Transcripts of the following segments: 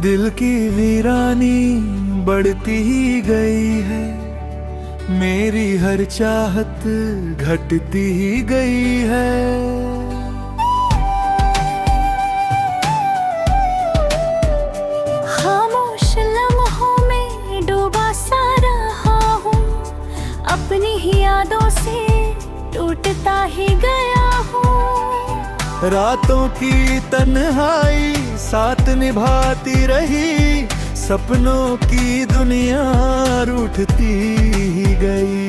दिल की वीरानी बढ़ती ही गई है, मेरी हर चाहत घटती ही गई है। खामोश लम्हों में डूबा सा रहा हूँ, अपनी ही यादों से टूटता ही गया हूँ। रातों की तन्हाई साथ निभाती रही, सपनों की दुनिया रूठती ही गई।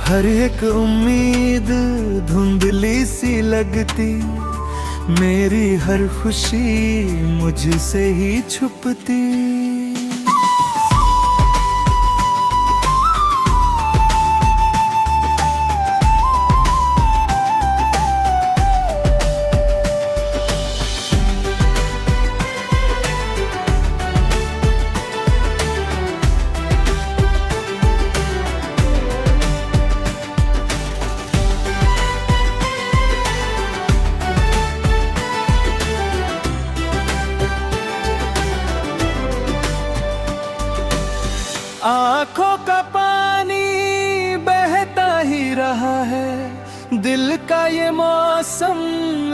हर एक उम्मीद धुंधली सी लगती, मेरी हर खुशी मुझसे ही छुपती। आँखों का पानी बहता ही रहा है, दिल का ये मौसम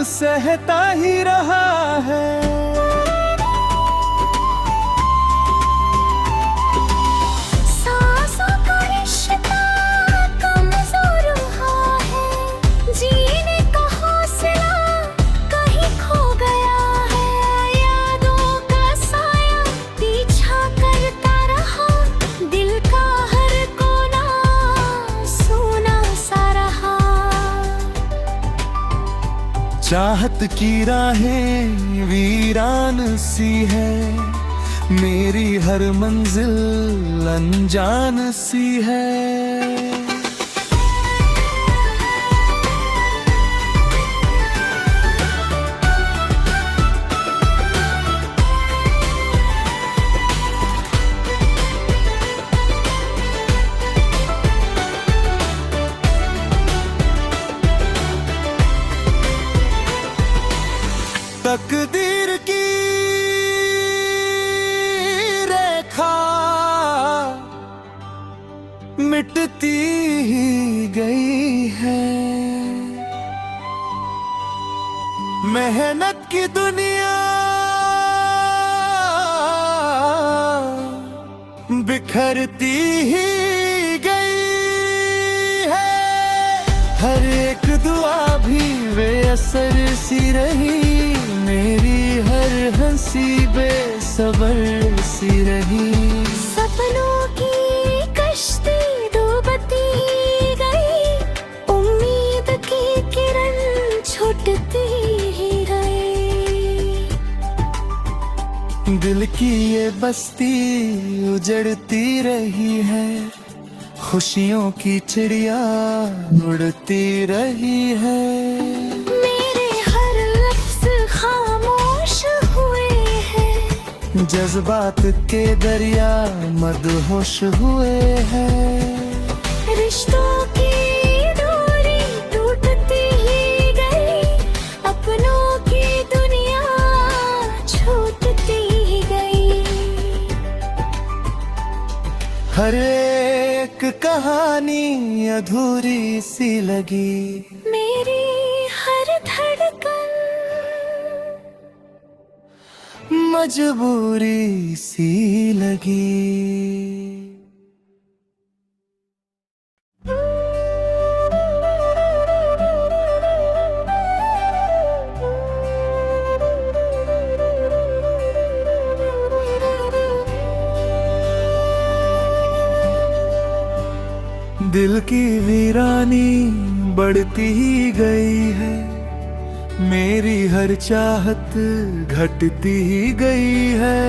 सहता ही रहा है। सांसों का रिश्ता कमजोर हुआ है, जीने का हौसला कहीं खो गया है। यादों का साया पीछा करता रहा, दिल का हर कोना सूना सा रहा। चाहत की राहें वीरान सी है, मेरी हर मंजिल अनजान सी है। तकदीर की रेखा मिटती ही गई है, मेहनत की दुनिया बिखरती ही गई है। हर एक दुआ भी बेअसर सी रही, मेरी हर हंसी बेसबर सी रही। सपनों की कश्ती डूबती ही गई, उम्मीद की किरण छूटती ही गई। दिल की ये बस्ती उजड़ती रही है, खुशियों की चिड़िया उड़ती रही है। मेरे हर लफ्ज खामोश हुए हैं, जज्बात के दरिया मदहोश हुए हैं। रिश्तों की डोरी टूटती ही गई, अपनों की दुनिया छूटती ही गई। हर एक कहानी अधूरी सी लगी, मेरी हर धड़कन मजबूरी सी लगी। दिल की वीरानी बढ़ती ही गई है, मेरी हर चाहत घटती ही गई है।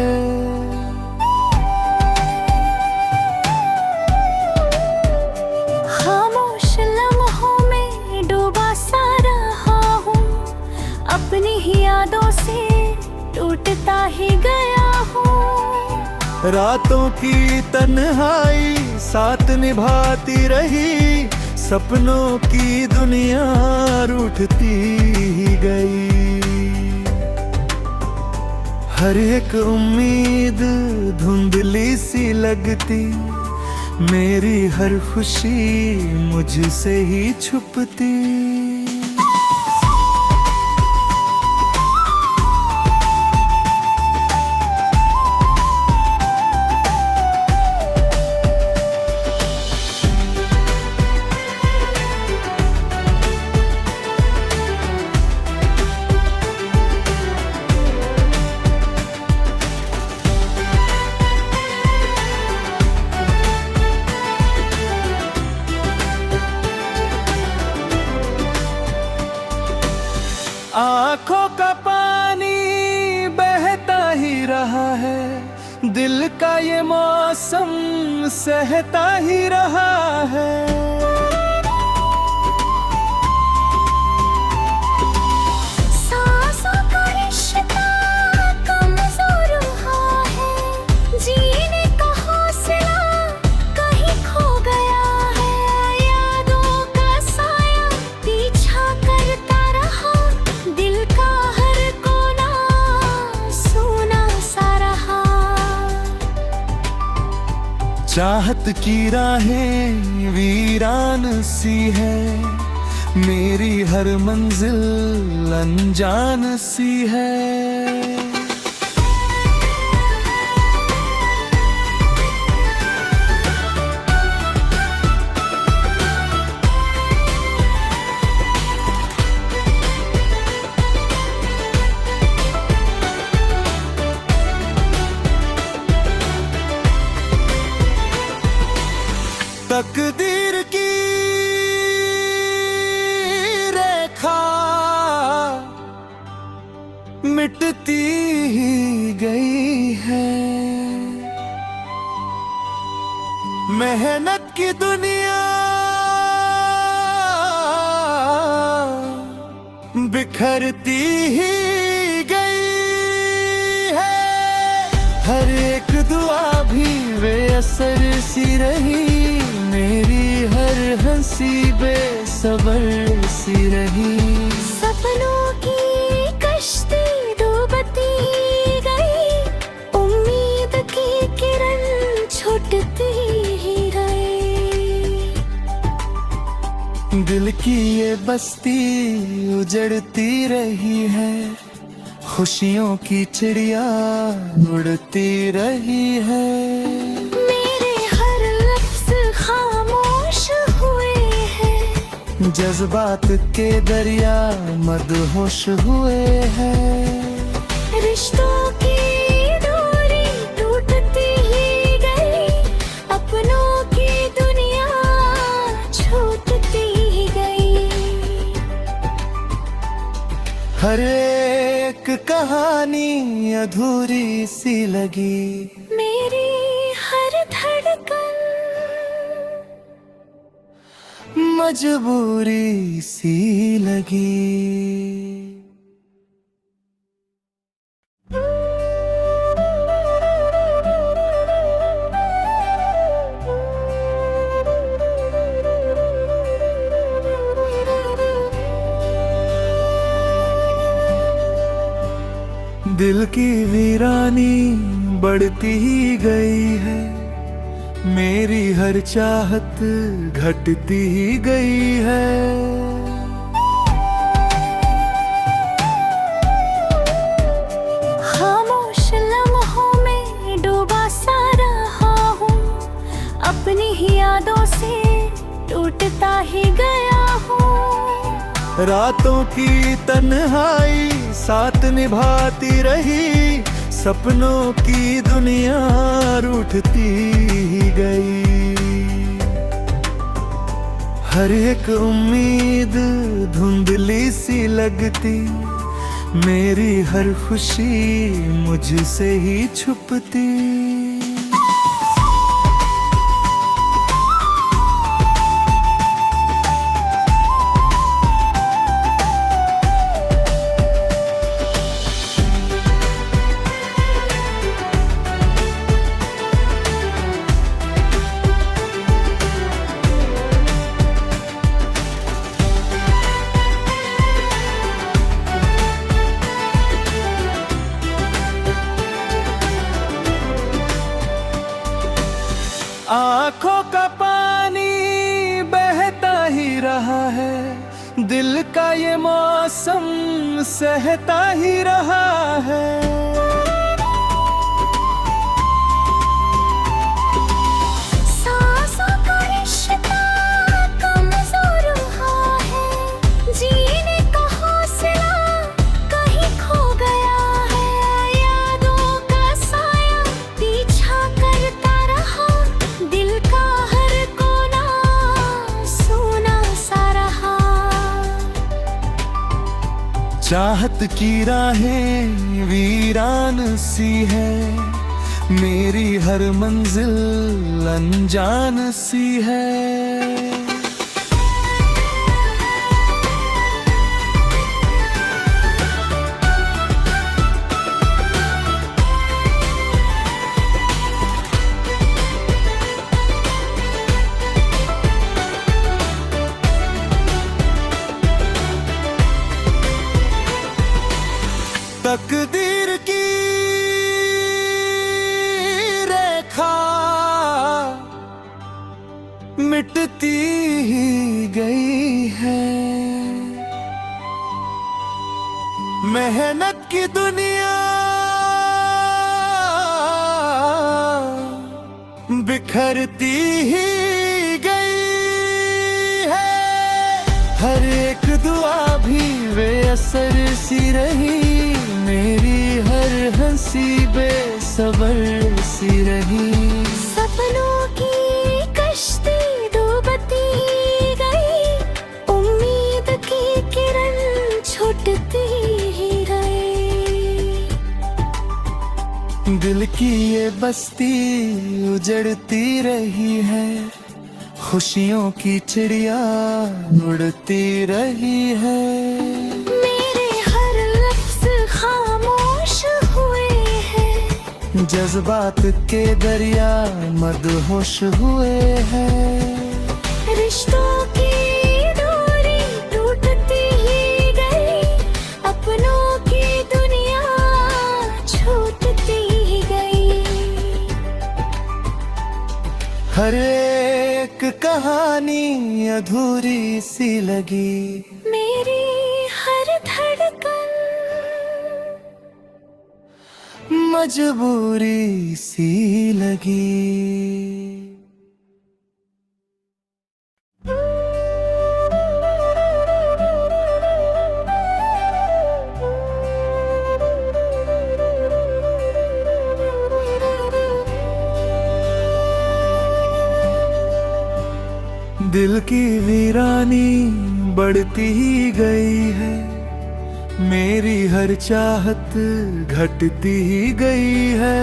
खामोश लम्हों में डूबा सा रहा हूँ, अपनी ही यादों से टूटता ही गया हूँ। रातों की तन्हाई साथ निभाती रही, सपनों की दुनिया रूठती ही गई। हर एक उम्मीद धुंधली सी लगती, मेरी हर खुशी मुझसे ही छुपती। आंखों का पानी बहता ही रहा है, दिल का ये मौसम सहता ही रहा है। सांसों का रिश्ता कमजोर हुआ है, जीने का हौसला कहीं खो गया है। यादों का साया पीछा करता रहा, दिल का हर कोना सोना सा रहा। चाहत की राहें वीरान सी है, मेरी हर मंजिल अनजान सी है। तकदीर की रेखा मिटती ही गई है, मेहनत की दुनिया बिखरती ही गई है। हर एक दुआ भी बेअसर सी रही, मेरी हर हंसी बेसबर सी रही। सपनों की कश्ती डूबती गई, उम्मीद की किरण छूटती ही गई। दिल की ये बस्ती उजड़ती रही है, खुशियों की चिड़िया उड़ती रही है। मेरे हर लफ्ज खामोश हुए हैं, जज्बात के दरिया मदहोश हुए हैं। रिश्तों की डोरी टूटती ही गई, अपनों की दुनिया छूटती ही गई। हर एक कहानी अधूरी सी लगी, मेरी हर धड़कन मजबूरी सी लगी। दिल की वीरानी बढ़ती ही गई है, मेरी हर चाहत घटती ही गई है। खामोश लम्हों में डूबा सा रहा हूँ, अपनी ही यादों से टूटता ही गया हूँ। रातों की तन्हाई साथ निभाती रही, सपनों की दुनिया रूठती ही गई। हर एक उम्मीद धुंधली सी लगती, मेरी हर खुशी मुझसे ही छुपती। आंखों का पानी बहता ही रहा है, दिल का ये मौसम सहता ही रहा है। सांसों का रिश्ता कमजोर हुआ है, जीने का हौसला कहीं खो गया है। यादों का साया पीछा करता रहा, दिल का हर कोना सूना सा रहा। चाहत की राहें वीरान सी है, मेरी हर मंजिल अनजान सी है। तकदीर की रेखा मिटती ही गई है, मेहनत की दुनिया बिखरती ही गई है। हर एक दुआ भी बेअसर सी रही, मेरी हर हंसी बेसबर सी रही। सपनों की कश्ती डूबती गई, उम्मीद की किरण छूटती ही गई। दिल की ये बस्ती उजड़ती रही है, खुशियों की चिड़िया उड़ती रही है। मेरे हर लफ्ज खामोश हुए हैं, जज्बात के दरिया मदहोश हुए हैं। रिश्तों की डोरी टूटती ही गई, अपनों की दुनिया छूटती ही गई। हर एक कहानी अधूरी सी लगी, मेरी हर धड़कन मजबूरी सी लगी। दिल की वीरानी बढ़ती ही गई है, मेरी हर चाहत घटती ही गई है।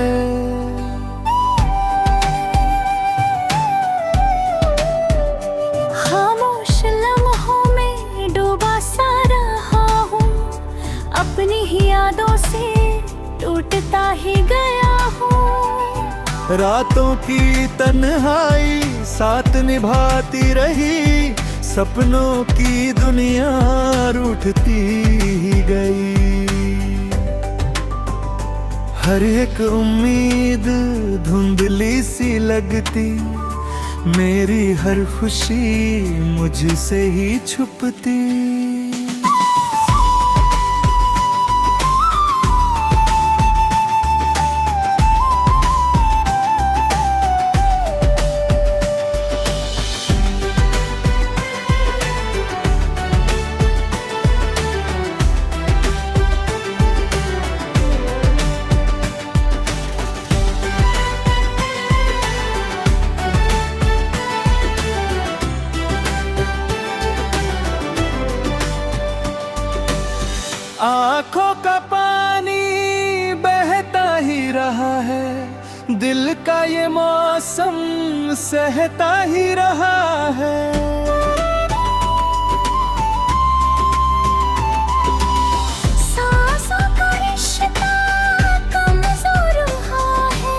खामोश लम्हों में डूबा सा रहा हूँ, अपनी ही यादों से टूटता ही गया हूँ। रातों की तन्हाई साथ निभाती रही, सपनों की दुनिया रूठती ही गई। हर एक उम्मीद धुंधली सी लगती, मेरी हर खुशी मुझसे ही छुपती। आंखों का पानी बहता ही रहा है, दिल का ये मौसम सहता ही रहा है। सांसों का रिश्ता कमजोर हुआ है,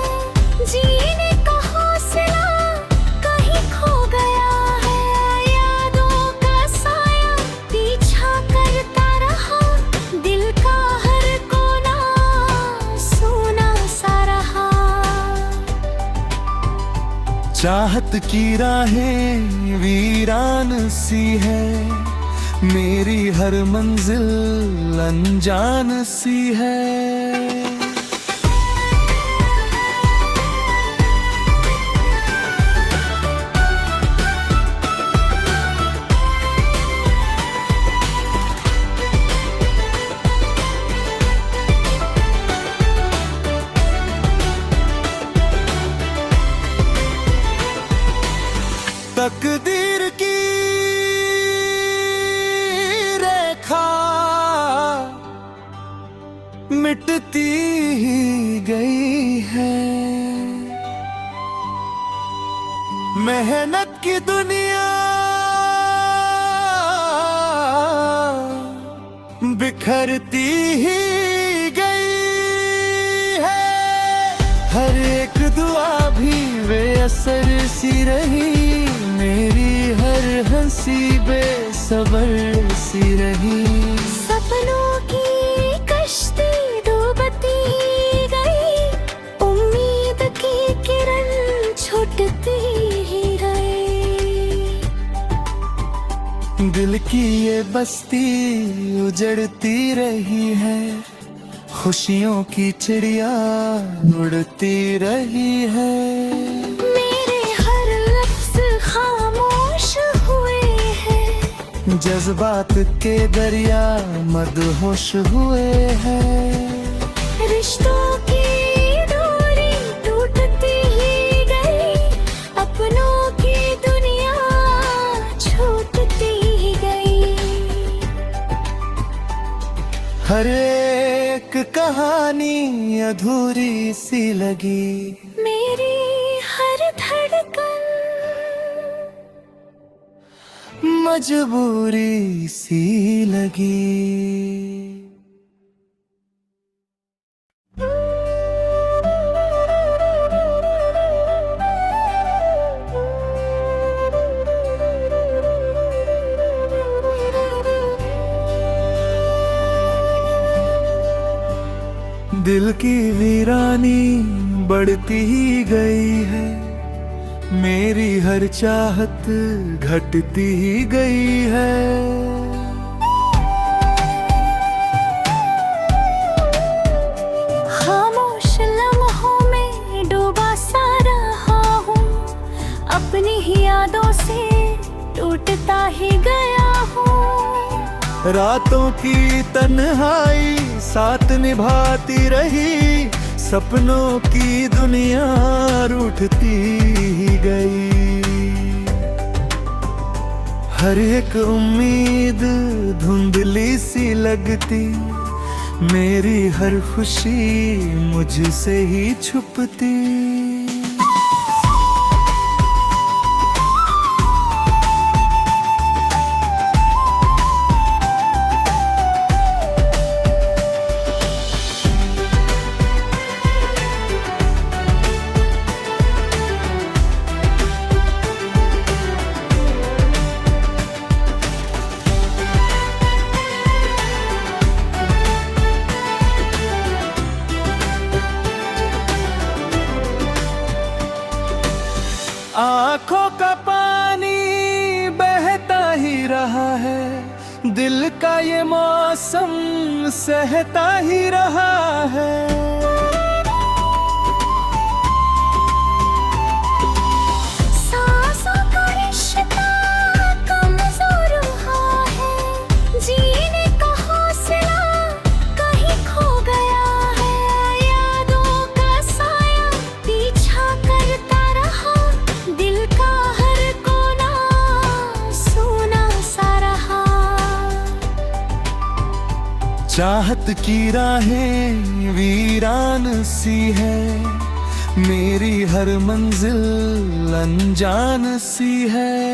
जीने का हौसला कहीं खो गया है। यादों का साया पीछा करता रहा, दिल का हर कोना सूना सा रहा। चाहत की राहें वीरान सी है, मेरी हर मंजिल अनजान सी है। तकदीर की रेखा मिटती ही गई है, मेहनत की दुनिया बिखरती ही गई है। हर एक दुआ भी बेअसर सी रही, मेरी हर हंसी बेसबर सी रही। सपनों की कश्ती डूबती गई, उम्मीद की किरण छूटती ही गई। दिल की ये बस्ती उजड़ती रही है, खुशियों की चिड़िया उड़ती रही है। मेरे हर लफ्ज खामोश हुए हैं, जज्बात के दरिया मदहोश हुए हैं। रिश्तों की डोरी टूटती ही गई, अपनों की दुनिया छूटती ही गई। हर एक कहानी अधूरी सी लगी, मेरी हर धड़कन मजबूरी सी लगी। दिल की वीरानी बढ़ती ही गई है, मेरी हर चाहत घटती ही गई है। खामोश लम्हों में डूबा सा रहा हूँ, अपनी ही यादों से टूटता ही गया हूँ। रातों की तन्हाई साथ निभाती रही, सपनों की दुनिया रूठती ही गई। हर एक उम्मीद धुंधली सी लगती, मेरी हर खुशी मुझसे ही छुपती। आंखों का पानी बहता ही रहा है, दिल का ये मौसम सहता ही रहा है। सांसों का रिश्ता कमजोर हुआ है, जीने का हौसला कहीं खो गया है। यादों का साया पीछा करता रहा, दिल का हर कोना सूना सा रहा। चाहत की राहें वीरान सी है, मेरी हर मंजिल अनजान सी है।